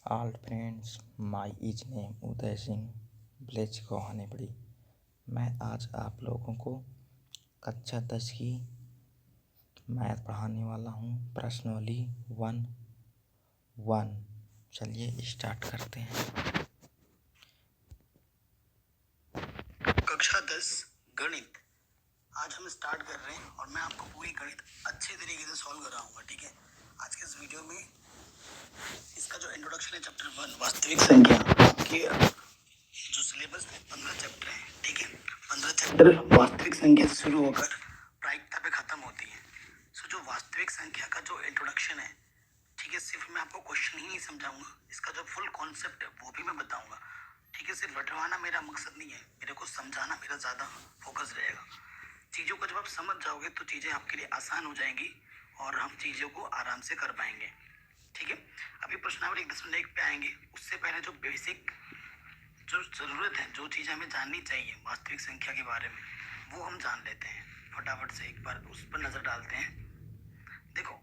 All friends, my is name Uday Singh, village Kohanipadi. मैं आज आप लोगों को कक्षा 10 की मैथ पढ़ाने वाला हूँ। प्रश्नावली 1-1। चलिए स्टार्ट करते हैं। कक्षा 10 गणित आज हम स्टार्ट कर रहे हैं और मैं आपको पूरी गणित अच्छे तरीके से सॉल्व कराऊंगा। ठीक है, आज के इस वीडियो में इसका जो इंट्रोडक्शन है चैप्टर 1 वास्तविक संख्या, आपके जो सिलेबस है 15 चैप्टर है। ठीक है, 15 चैप्टर वास्तविक संख्या से शुरू होकर प्रायिकता पे खत्म होती है। सो जो वास्तविक संख्या का जो इंट्रोडक्शन है, ठीक है, सिर्फ मैं आपको क्वेश्चन ही नहीं समझाऊंगा, इसका जो फुल कॉन्सेप्ट है वो भी मैं बताऊंगा। ठीक है, सिर्फ रटवाना मेरा मकसद नहीं है, मेरे को समझाना मेरा ज़्यादा फोकस रहेगा। चीज़ों को जब आप समझ जाओगे तो चीज़ें आपके लिए आसान हो जाएंगी और हम चीज़ों को आराम से कर पाएंगे। ठीक है, अभी प्रश्नावली 1.1 पे आएंगे। उससे पहले जो बेसिक जो ज़रूरत है, जो चीज़ हमें जाननी चाहिए वास्तविक संख्या के बारे में, वो हम जान लेते हैं। फटाफट से एक बार उस पर नज़र डालते हैं। देखो,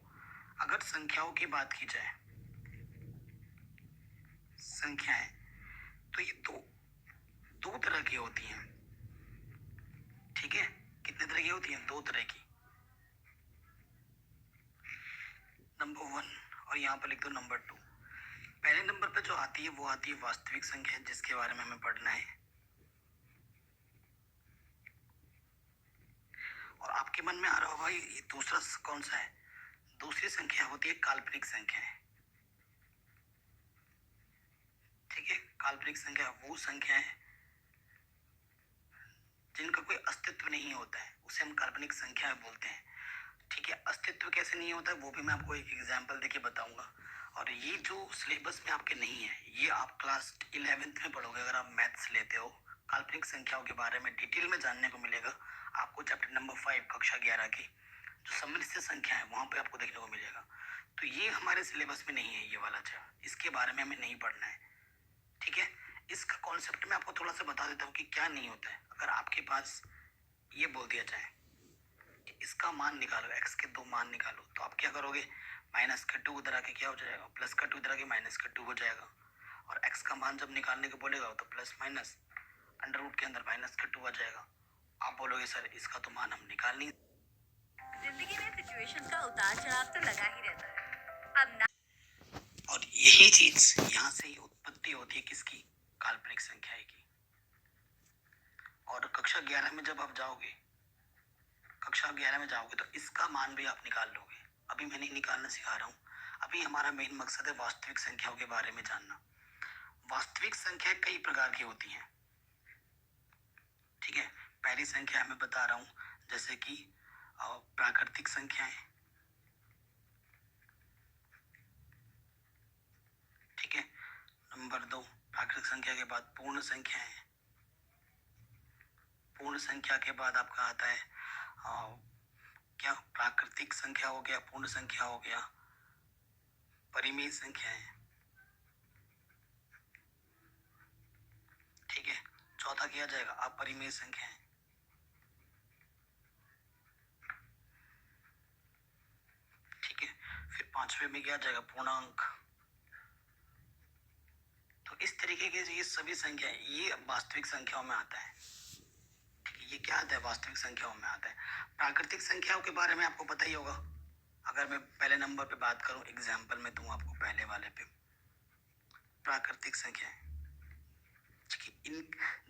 अगर संख्याओं की बात की जाए, संख्याएं तो ये दो तरह की होती हैं। ठीक है, कितने तरह की होती हैं? 2 तरह की। नंबर 1 और यहाँ पर लिख दो नंबर 2। पहले नंबर पे जो आती है वो आती है वास्तविक संख्या, जिसके बारे में हमें पढ़ना है। और आपके मन में आ रहा होगा ये दूसरा कौन सा है? दूसरी संख्या होती है काल्पनिक संख्या है। ठीक है, काल्पनिक संख्या वो संख्या है जिनका कोई अस्तित्व नहीं होता है, उसे हम काल्पनिक संख्या बोलते हैं। ठीक है, अस्तित्व कैसे नहीं होता है वो भी मैं आपको एक एग्जाम्पल देके बताऊंगा। और ये जो सिलेबस में आपके नहीं है, ये आप क्लास 11th में पढ़ोगे अगर आप मैथ्स लेते हो। काल्पनिक संख्याओं के बारे में डिटेल में जानने को मिलेगा आपको चैप्टर नंबर 5 कक्षा 11 की जो सम्मिलित संख्या है वहां पे आपको देखने को मिलेगा। तो ये हमारे सिलेबस में नहीं है, ये वाला चैप्टर, इसके बारे में हमें नहीं पढ़ना है। ठीक है, इसका कॉन्सेप्ट मैं आपको थोड़ा सा बता देता हूँ कि क्या नहीं होता है। अगर आपके पास ये बोल दिया जाए कि इसका मान निकालो, एक्स के 2 मान निकालो, तो आप क्या करोगे? माइनस का 2 इधर आके क्या हो जाएगा? प्लस का 2 इधर आके माइनस का 2 हो जाएगा। और एक्स का मान जब निकालने को बोलेगा तो प्लस माइनस अंडर रूट के अंदर माइनस का 2 आ जाएगा। आप बोलोगे सर इसका तो मान हम निकाल नहीं। जिंदगी में सिचुएशन का उतार चढ़ाव तो लगा ही रहता है। अब ना और यही चीज यहाँ से ही उत्पत्ति होती है किसकी? काल्पनिक संख्या की। और कक्षा 11 में जब आप जाओगे, कक्षा 11 में जाओगे तो इसका मान भी आप निकाल लोगे। अभी मैं नहीं निकालना सिखा रहा हूँ, अभी हमारा मेन मकसद है वास्तविक संख्याओं के बारे में जानना। वास्तविक संख्या कई प्रकार की होती हैं। ठीक है, पहली संख्या मैं बता रहा हूँ जैसे कि प्राकृतिक संख्याएं। ठीक है, नंबर 2 प्राकृतिक संख्या के बाद पूर्ण संख्याएं। पूर्ण संख्या के बाद आपका आता है क्या? प्राकृतिक संख्या हो गया, पूर्ण संख्या हो गया, परिमेय संख्याएं। ठीक है, चौथा किया जाएगा अपरिमेय संख्याएं। ठीक है, फिर 5वें में क्या जाएगा? पूर्णांक। तो इस तरीके के ये सभी संख्याएं ये वास्तविक संख्याओं में आता है। ठीक है, ये क्या आता है? वास्तविक संख्याओं में आता है। प्राकृतिक संख्याओं के बारे में आपको पता ही होगा। अगर मैं पहले नंबर पे बात करूं, एग्जाम्पल में दूं आपको पहले वाले पे, प्राकृतिक संख्याएं। इन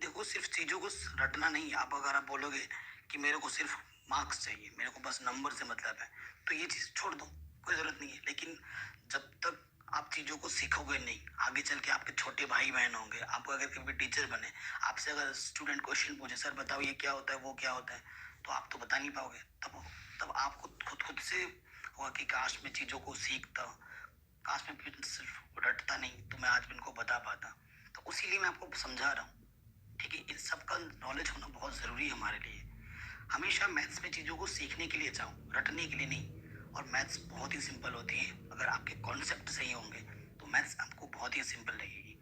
देखो, सिर्फ चीजों को रटना नहीं। आप अगर आप बोलोगे कि मेरे को सिर्फ मार्क्स चाहिए, मेरे को बस नंबर से मतलब है, तो ये चीज छोड़ दो, कोई जरूरत नहीं है। लेकिन जब तक आप चीजों को सीखोगे नहीं, आगे चल के आपके छोटे भाई बहन होंगे, आप अगर कभी टीचर बने, आपसे अगर स्टूडेंट क्वेश्चन पूछे सर बताओ ये क्या होता है, वो क्या होता है, तो आप तो बता नहीं पाओगे। तब आपको खुद से होगा कि काश मैं चीजों को सीखता, काश मैं सिर्फ रटता नहीं तो मैं आज भी इनको बता पाता। तो उसीलिए मैं आपको समझा रहा हूँ। ठीक है, इन सब का नॉलेज होना बहुत ज़रूरी है हमारे लिए। हमेशा मैथ्स में चीज़ों को सीखने के लिए जाओ, रटने के लिए नहीं। और मैथ्स बहुत ही सिंपल होती है, अगर आपके कॉन्सेप्ट सही होंगे तो मैथ्स आपको बहुत ही सिंपल लगेगी।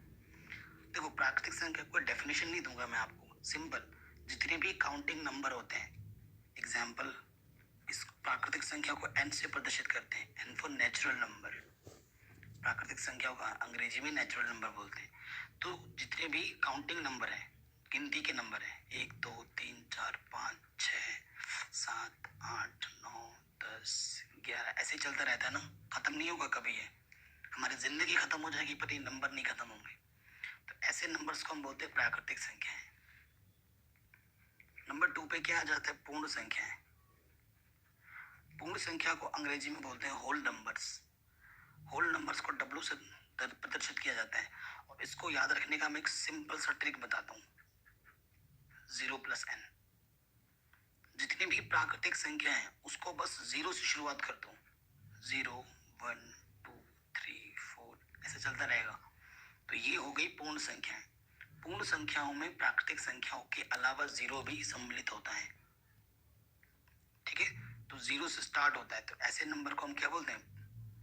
देखो, प्राकृतिक संख्या को डेफिनेशन नहीं दूंगा मैं आपको, सिंपल जितने भी काउंटिंग नंबर होते हैं, एग्जाम्पल इस प्राकृतिक संख्या को n से प्रदर्शित करते हैं, n फॉर नेचुरल नंबर। प्राकृतिक संख्याओं का अंग्रेजी में नेचुरल नंबर बोलते हैं। तो जितने भी काउंटिंग नंबर है, गिनती के नंबर है, 1 2 3 4 5 6 7 8 9 10 11 ऐसे ही चलता रहता है ना, खत्म नहीं होगा कभी। ये हमारी जिंदगी खत्म हो जाएगी पर ये नंबर नहीं खत्म होंगे। तो ऐसे नंबर्स को हम बोलते हैं प्राकृतिक संख्याएं। नंबर 2 पे क्या आ जाता है? पूर्ण संख्याएं। पूर्ण संख्या को अंग्रेजी में बोलते हैं होल नंबर्स। होल नंबर्स को डब्ल्यू से प्रदर्शित किया जाता है और इसको याद रखने का मैं एक सिंपल सा ट्रिक बताता हूँ, 0+n। जितनी भी प्राकृतिक संख्या है उसको बस 0 से शुरुआत कर दो, 0 1 2 3 4 ऐसे चलता रहेगा। तो ये हो गई पूर्ण संख्याएं। पूर्ण संख्याओं में प्राकृतिक संख्याओं के अलावा 0 भी सम्मिलित होता है, ठीक है। तो 0 से स्टार्ट होता है, तो ऐसे नंबर को हम क्या बोलते हैं?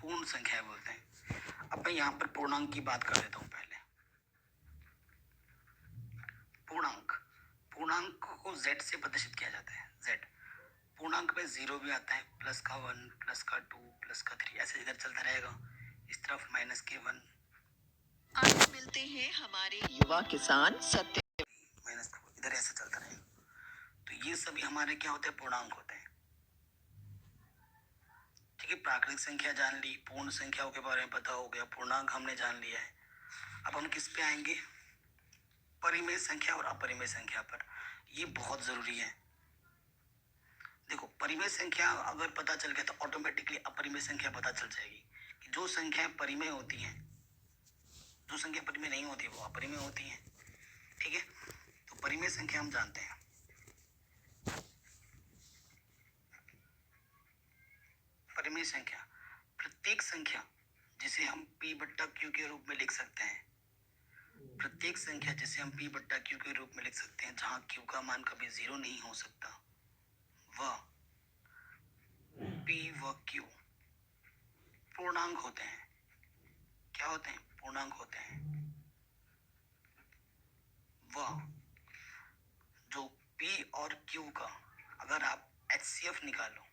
पूर्ण संख्याएं बोलते हैं। अब मैं यहाँ पर पूर्णांक की बात कर देता हूँ पहले। पूर्णांक, पूर्णांक को z से प्रदर्शित किया जाता है, z। पूर्णांक में 0 भी आता है, प्लस का 1 प्लस का 2 प्लस का 3 ऐसे इधर चलता रहेगा। इस तरफ माइनस के 1। आज मिलते हैं हमारे युवा किसान सत्य माइनस का इधर ऐसे चलता रहेगा। तो ये सभी हमारे क्या होते हैं? पूर्णांक होते हैं, ठीक है। प्राकृतिक संख्या जान ली, पूर्ण संख्याओं के बारे में पता हो गया, पूर्णांक हमने जान लिया है। अब हम किस पे आएंगे? परिमेय संख्या और अपरिमेय संख्या पर। ये बहुत जरूरी है। देखो, परिमेय संख्या अगर पता चल गया तो ऑटोमेटिकली अपरिमेय संख्या पता चल जाएगी कि जो संख्याएं परिमेय होती हैं, जो संख्या परिमेय नहीं होती वो अपरिमेय होती हैं, ठीक है। तो परिमेय संख्या हम जानते हैं। परिमेय संख्या, प्रत्येक संख्या जिसे हम p बट्टा q के रूप में लिख सकते हैं, प्रत्येक संख्या जिसे हम p बट्टा q के रूप में लिख सकते हैं जहां q का मान कभी 0 नहीं हो सकता, वह p व q पूर्णांक होते हैं। क्या होते हैं? पूर्णांक होते हैं। वह जो p और q का अगर आप HCF निकालो,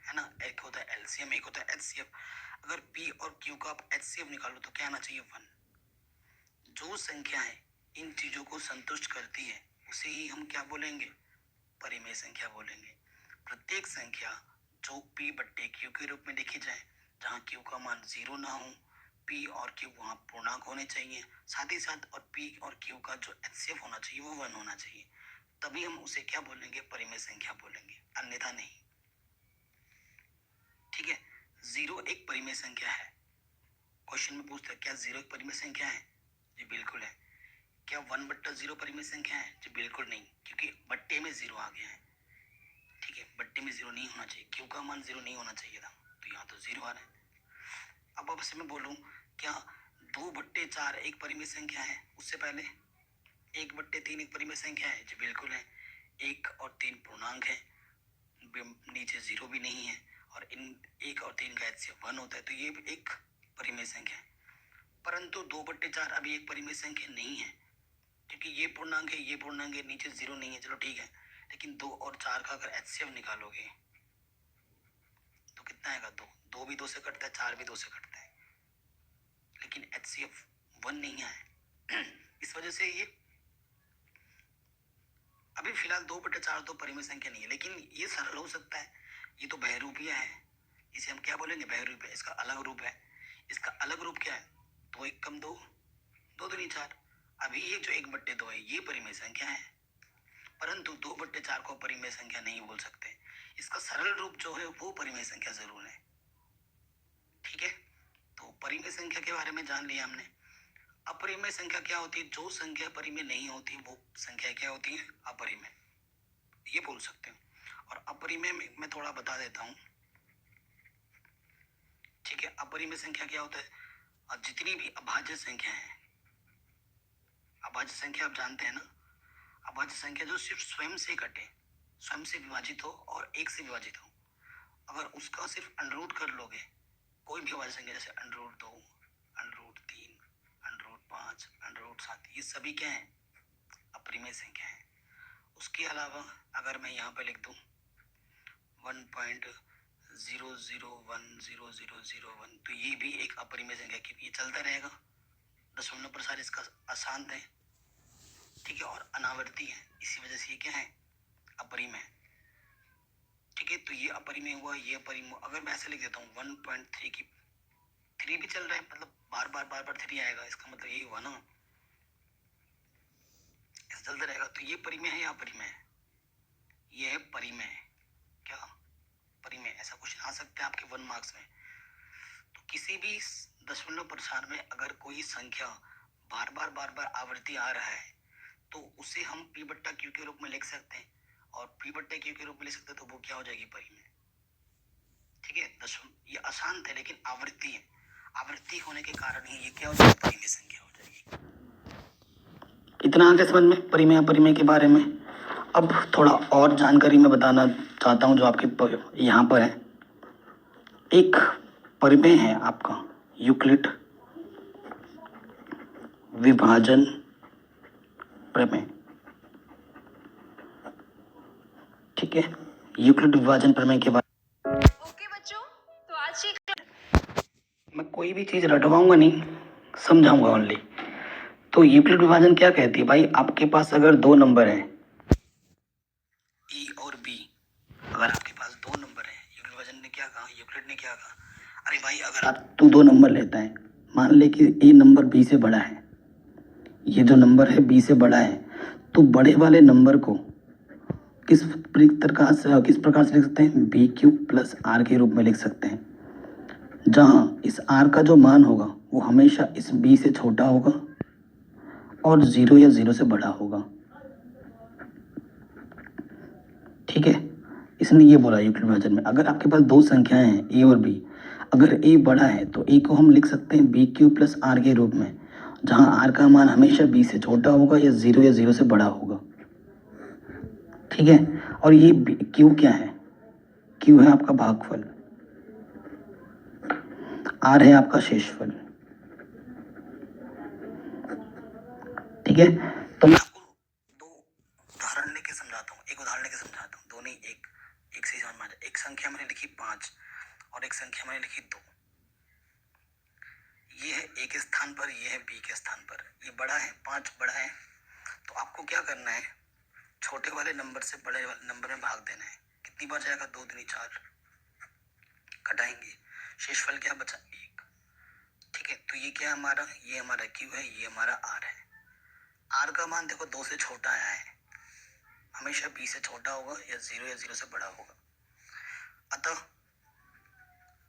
है ना, एक होता है LCM, एक होता है HCF। अगर p और q का आप HCF निकालो तो क्या आना चाहिए? 1। जो संख्याएं इन चीजों को संतुष्ट करती है उसे ही हम क्या बोलेंगे? परिमेय संख्या बोलेंगे। प्रत्येक संख्या जो p बट्टे q के रूप में लिखी जाए, जहाँ q का मान 0 ना हो, p और q वहाँ पूर्णांक होने चाहिए, साथ ही साथ और p और q का जो HCF होना चाहिए वो 1 होना चाहिए, तभी हम उसे क्या बोलेंगे? परिमेय संख्या बोलेंगे, अन्यथा नहीं, ठीक है। 0 एक परिमेय संख्या है। क्वेश्चन में पूछता है क्या 0 एक परिमेय संख्या है? जी बिल्कुल है। क्या 1 बट्टा 0 परिमेय संख्या है? जी बिल्कुल नहीं, क्योंकि बट्टे में 0 आ गया है, ठीक है। बट्टे में 0 नहीं होना चाहिए, q का मान 0 नहीं होना चाहिए था, तो यहाँ तो 0 आ रहा है। अब आपसे मैं बोलूँ क्या 2 बट्टे 4 एक परिमेय संख्या है? उससे पहले 1 बट्टे 3 एक परिमेय संख्या है? जी बिल्कुल है। 1 और 3 पूर्णांक है, नीचे 0 भी नहीं है, और इन 1 और 3 का HCF 1 होता है, तो ये भी एक परिमेय संख्या है। परंतु 2 बट्टे 4 अभी एक परिमेय संख्या नहीं है, क्योंकि ये पूर्णांक है, ये पूर्णांक है, नीचे 0 नहीं है, चलो ठीक है। लेकिन 2 और 4 का अगर HCF निकालोगे तो कितना आएगा? 2। 2 भी 2 से कटता है, 4 भी 2 से कटता है, लेकिन HCF 1 नहीं आया। इस वजह से ये अभी फिलहाल 2 बटे 4 तो परिमेय संख्या नहीं है, लेकिन ये सरल हो सकता है। ये तो बहुरूपीय है, इसे हम क्या बोलेंगे? बहुरूपीय। इसका अलग रूप है। इसका अलग रूप क्या है? 2 1 कम 2, 2 दूनी 4। अभी ये जो 1 बट्टे 2 है ये परिमेय संख्या है, परंतु 2 बट्टे 4 को परिमेय संख्या नहीं बोल सकते। इसका सरल रूप जो है वो परिमेय संख्या जरूर है, ठीक है। तो परिमेय संख्या के बारे में जान लिया हमने। अपरिमेय संख्या क्या होती है? जो संख्या परिमेय नहीं होती वो संख्या क्या होती है? अपरिमेय, ये बोल सकते हैं। और अपरिमेय में मैं थोड़ा बता देता हूँ, ठीक है। अपरिमेय संख्या क्या होता है? और जितनी भी अभाज्य संख्या है, अभाज्य संख्या आप जानते हैं ना, अभाज्य संख्या जो सिर्फ स्वयं से कटे, स्वयं से विभाजित हो और 1 से विभाजित हो, अगर उसका सिर्फ अंडर कर लोगे, कोई भी अभाज्य संख्या जैसे √2, √3, √5, √7, ये सभी क्या है? अपरिमेय संख्या है। उसके अलावा अगर मैं यहाँ पे लिख दूँ 1.001 0010001, तो ये भी एक अपरिमेय संख्या क्योंकि ये चलता रहेगा। दशमलव प्रसार इसका अशांत है, ठीक है, और अनावर्ती है, इसी वजह से ये क्या है, अपरिमेय। ठीक है, तो ये अपरिमेय हुआ, ये अपरिमेय हुआ। अगर मैं ऐसे लिख देता हूँ 1.3 की 3 भी चल रहा है, मतलब बार बार 3 आएगा, इसका मतलब यही हुआ ना, ऐसा चलता रहेगा। तो ये परिमेय है या अपरिमेय है? ये है परिमेय। क्या परिमेय? ऐसा क्वेश्चन आ सकता है आपके 1 मार्क्स में। तो किसी भी दशमलव प्रसार में अगर कोई संख्या बार बार आवर्ती आ रहा है तो उसे हम p बट्टा q के रूप में लिख सकते हैं, और p बट्टा q के रूप में लिख सकते हैं, तो वो क्या हो जाएगी, परिमेय। ठीक है, ये अशांत है लेकिन आवृत्ति है, आवृत्ति होने के कारण ही ये क्या हो जाएगी, परिमेय संख्या हो जाएगी। इतना आगे समझ में परिमेय अपरिमेय के बारे में। अब थोड़ा और जानकारी मैं बताना चाहता हूँ जो आपके यहाँ पर है। एक परिमेय है आपका यूक्लिड विभाजन प्रमेय। ठीक है, यूक्लिड विभाजन प्रमेय के बारे में। ओके बच्चों, तो आज की मैं कोई भी चीज रटवाऊंगा नहीं, समझाऊंगा ओनली। तो यूक्लिड विभाजन क्या कहती है भाई, आपके पास अगर 2 नंबर हैं ए और बी, अगर आपके पास 2 नंबर हैं, यूक्लिड विभाजन ने क्या कहा, यूक्लिड ने क्या कहा, अरे भाई अगर तू 2 नंबर लेता है, मान ले कि ए नंबर बी से बड़ा है, ये जो नंबर है बी से बड़ा है, तो बड़े वाले नंबर को किस प्रकार से लिख सकते हैं, बी क्यू प्लस आर के रूप में लिख सकते हैं, जहां इस आर का जो मान होगा वो हमेशा इस बी से छोटा होगा और 0 या 0 से बड़ा होगा। ठीक है, इसने ये बोला यूक्लिड विभाजन में, अगर आपके पास 2 संख्याएं हैं ए और बी, अगर ए बड़ा है तो ए को हम लिख सकते हैं बी क्यू प्लस आर के रूप में, जहां आर का मान हमेशा बी से छोटा होगा या 0 से बड़ा होगा। ठीक है, और ये क्यू क्या है, क्यू है आपका भागफल, आर है आपका शेषफल। ठीक है, तो मैं आपको 2 उदाहरण लेके समझाता हूँ, एक उदाहरण लेके समझाता हूँ, 2 नहीं, एक से समझ में आ जाए। एक संख्या मैंने लिखी 5 और एक संख्या मैंने लिखी 2। ये है ए के स्थान पर, ये है बी के स्थान पर। ये बड़ा है, 5 बड़ा है, तो आपको क्या करना है, छोटे वाले नंबर से बड़े वाले नंबर में भाग देना है। कितनी बार जाएगा, 2 दूनी 4, घटाएंगे, शेषफल क्या बचा, 1। ठीक है, तो ये क्या है हमारा, ये हमारा क्यू है, ये हमारा आर है। आर का मान देखो 2 से छोटा आया है, हमेशा बी से छोटा होगा या 0 से बड़ा होगा।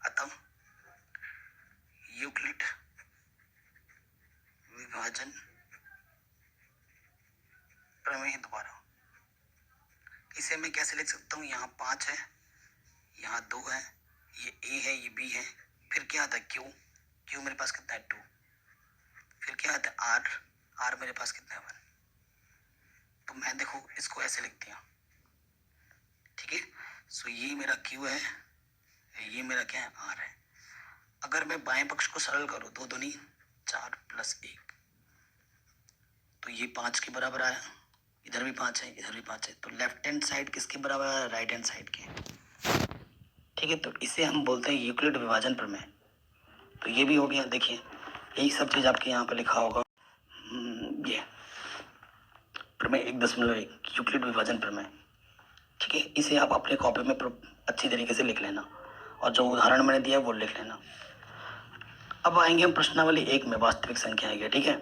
अतः यूक्लिड विभाजन प्रमेय द्वारा इसे मैं कैसे लिख सकता हूँ, यहाँ 5 है, यहाँ 2 है, ये ए है, ये बी है, फिर क्या आता है क्यू मेरे पास कितना है 2, फिर क्या आता है आर मेरे पास कितना है 1। तो मैं देखो इसको ऐसे लिख दिया। ठीक है, सो ये मेरा क्यू है, ये मेरा क्या है, आर है। अगर मैं बाएं पक्ष को सरल करूँ, 2 दूनी 4 प्लस 1, तो ये 5 के बराबर आया, इधर भी 5 है, इधर भी 5 है, तो लेफ्ट हैंड साइड किसके बराबर आया, राइट हैंड साइड के। ठीक है, तो इसे हम बोलते हैं यूक्लिड विभाजन प्रमेय। तो ये भी हो गया, देखिए यही सब चीज़ आपके यहाँ पर लिखा होगा, ये प्रमेय 1.1 यूक्लिड विभाजन प्रमेय। ठीक है, इसे आप अपने कॉपी में अच्छी तरीके से लिख लेना, और जो उदाहरण मैंने दिया वो लिख लेना। अब आएंगे हम प्रश्नावली 1 में, वास्तविक संख्या है। ठीक है,